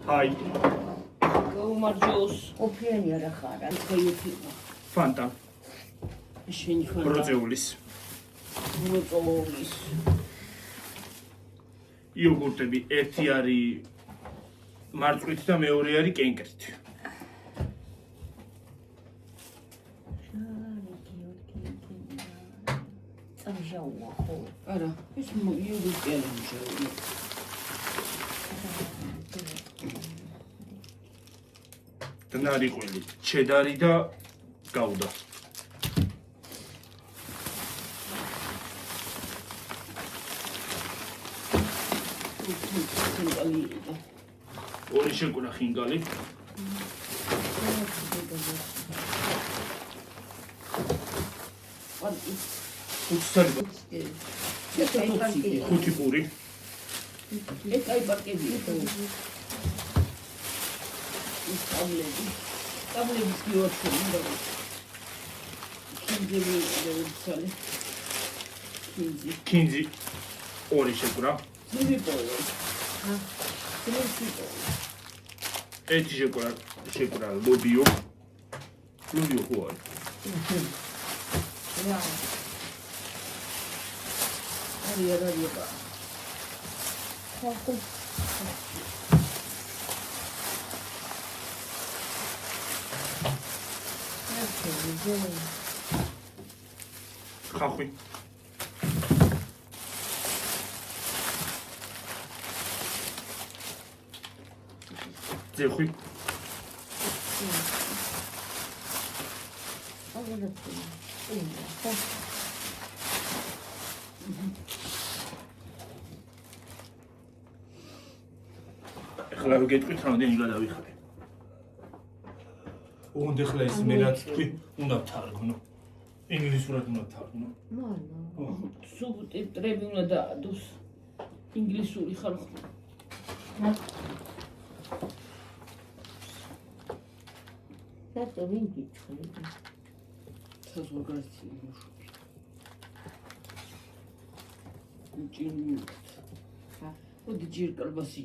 Hai. გაუმარჯოს. ყოფიანი არა ხარ? გაიეთება. Fanta. შენი ხარ. Როწეულის. როწეულის. იოგურტები ერთი არის მარწყვით და მეორე არის კენკრით. წამჟაუა ხო? არა, ეს იოგურტი არ ამჟაუა. დნარიყვილი, ჩედარი და გაუდა. ორი შეკვნა ხინგალი. ხუთი პური. ეს კაი პაკეტია. ეს ტაბლეტის გიოჩი უნდა. კინძი ორი შეკვნა. მივიპოვე. ერთი შეკვნა ლობიო. ლობიო ხო არის? არა. ხახვი. ძეხვი. ეხლა გეტყვით რამდენი გადავიხარე. უნდა ხლა ის მე რაც თქვი, უნდა ვთარგმნო. ინგლისურად უნდა ვთარგმნო. სუბტიტრები უნდა დაადოს. ინგლისური ხალხი. რატო ვინ გიჩხრი? საზღვარგარეთი მოშუქი. უჭინოთ. მოდი ჯერ კალბასი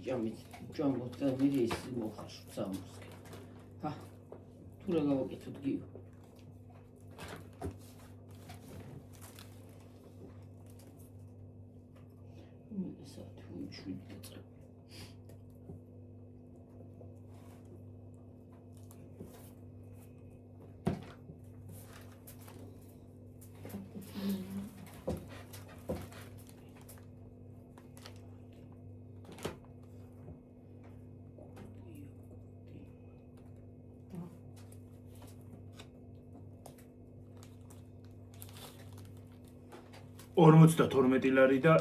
ჭამოთ და მე ეს მოხარშ წამოსკე. თუ რა გავაკეთოთ გიო. ესა თუ უჩვიდე წა. $42 ლარი და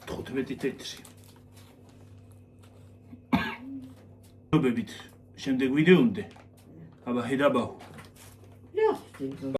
15 თეთრი. მოგებით შემდეგ ვიდეომდე. აბა ჰედაბაო. რა ხდება?